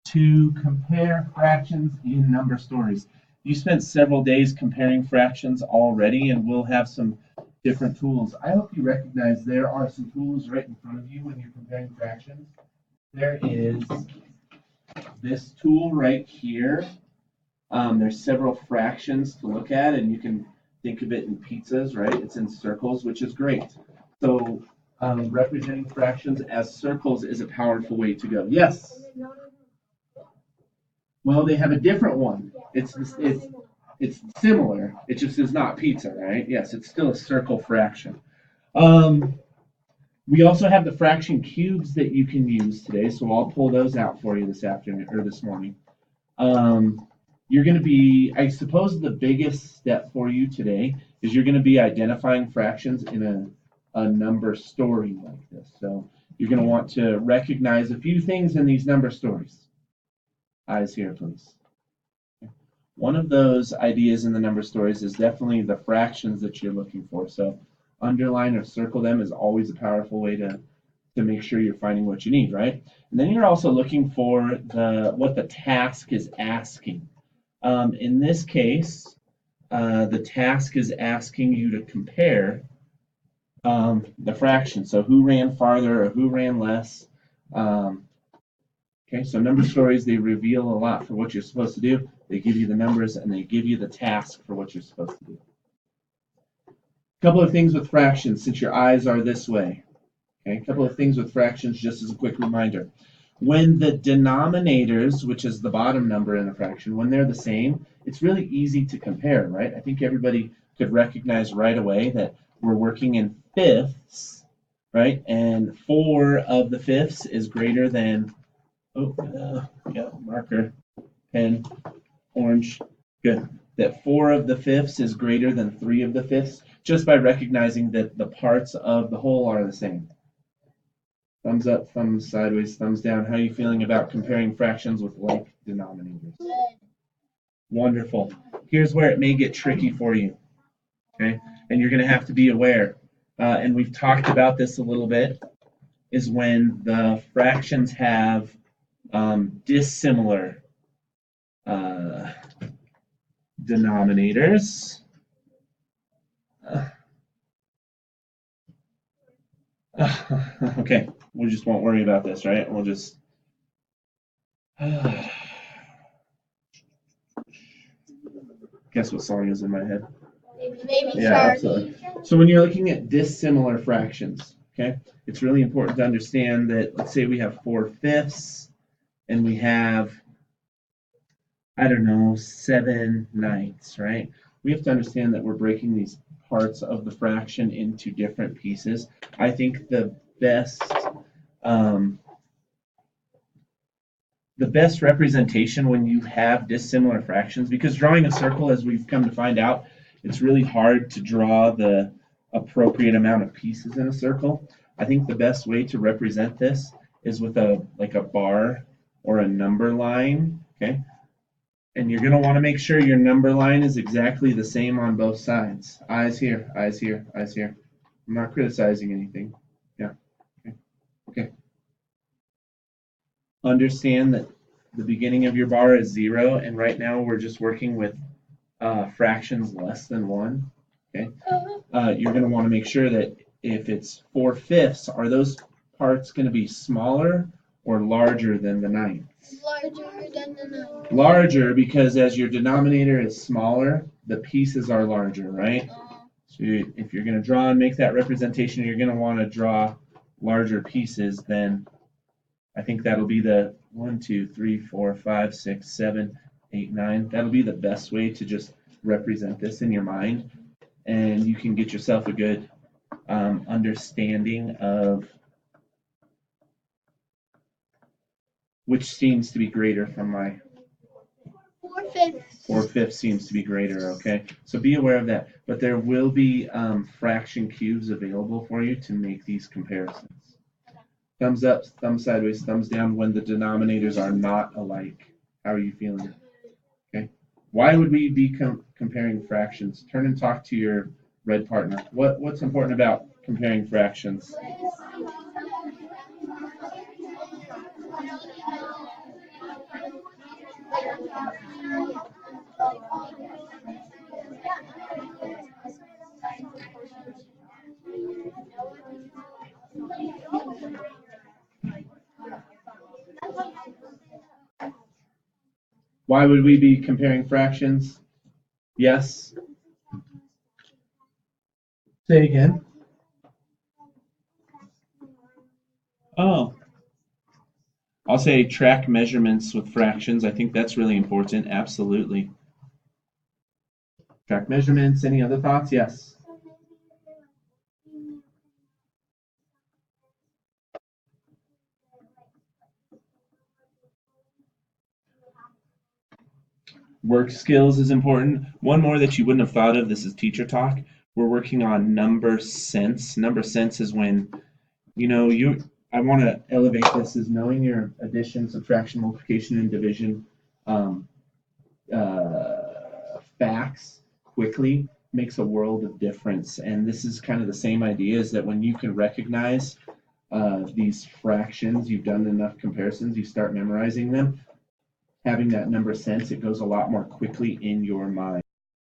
To compare fractions in number stories. You spent several days comparing fractions already, and we'll have some different tools. I hope you recognize there are some tools right in front of you when you're comparing fractions. There is this tool right here. There's several fractions to look at, and you can think of it in pizzas, right? It's in circles, which is great. So representing fractions as circles is a powerful way to go. Yes? Well, they have a different one. It's similar. It just is not pizza, right? Yes, it's still a circle fraction. We also have the fraction cubes that you can use today, so I'll pull those out for you this afternoon or this morning. You're going to be, I suppose, the biggest step for you today is you're going to be identifying fractions in a number story like this. So you're going to want to recognize a few things in these number stories. Eyes here, please. One of those ideas in the number stories is definitely the fractions that you're looking for. So underline or circle them is always a powerful way to make sure you're finding what you need, right? And then you're also looking for what the task is asking. In this case, the task is asking you to compare the fractions. So who ran farther or who ran less. Okay, so number stories, they reveal a lot for what you're supposed to do. They give you the numbers and they give you the task for what you're supposed to do. A couple of things with fractions, since your eyes are this way. Okay, a couple of things with fractions, just as a quick reminder. When the denominators, which is the bottom number in a fraction, when they're the same, it's really easy to compare, right? I think everybody could recognize right away that we're working in fifths, right? And 4 of the fifths is greater than, marker, pen, orange, good. That 4 of the fifths is greater than 3 of the fifths, just by recognizing that the parts of the whole are the same. Thumbs up, thumbs sideways, thumbs down. How are you feeling about comparing fractions with like denominators? Wonderful. Here's where it may get tricky for you, okay? And you're going to have to be aware, and we've talked about this a little bit, is when the fractions have dissimilar denominators. Okay, we just won't worry about this, right? We'll just guess what song is in my head? Yeah, absolutely. So when you're looking at dissimilar fractions, okay, it's really important to understand that, let's say we have 4 fifths and we have, I don't know, 7 ninths, right? We have to understand that we're breaking these parts of the fraction into different pieces. I think the best representation when you have dissimilar fractions, because drawing a circle, as we've come to find out, it's really hard to draw the appropriate amount of pieces in a circle. I think the best way to represent this is with a bar or a number line, okay? And you're going to want to make sure your number line is exactly the same on both sides. Eyes here, eyes here, eyes here. I'm not criticizing anything. Yeah, okay. Understand that the beginning of your bar is 0, and right now we're just working with fractions less than 1. Okay, you're going to want to make sure that if it's 4 fifths, are those parts going to be smaller or larger than the ninths? Larger than the ninths. Larger, because as your denominator is smaller, the pieces are larger, right? So if you're going to draw and make that representation, you're going to want to draw larger pieces than, I think that'll be the 1, 2, 3, 4, 5, 6, 7, 8, 9. That'll be the best way to just represent this in your mind, and you can get yourself a good understanding of which seems to be greater from my 4 fifths. 4 fifths seems to be greater, okay? So be aware of that. But there will be fraction cubes available for you to make these comparisons. Thumbs up, thumbs sideways, thumbs down when the denominators are not alike. How are you feeling? Okay. Why would we be comparing fractions? Turn and talk to your red partner. What's important about comparing fractions? Why would we be comparing fractions? Yes. Say again. Oh, I'll say track measurements with fractions. I think that's really important. Absolutely. Track measurements. Any other thoughts? Yes. Work skills is important. One more that you wouldn't have thought of. This is teacher talk. We're working on number sense. Number sense is when I want to elevate this as knowing your addition, subtraction, multiplication, and division um, facts quickly makes a world of difference. And this is kind of the same idea, is that when you can recognize these fractions, you've done enough comparisons, you start memorizing them, having that number sense, it goes a lot more quickly in your mind.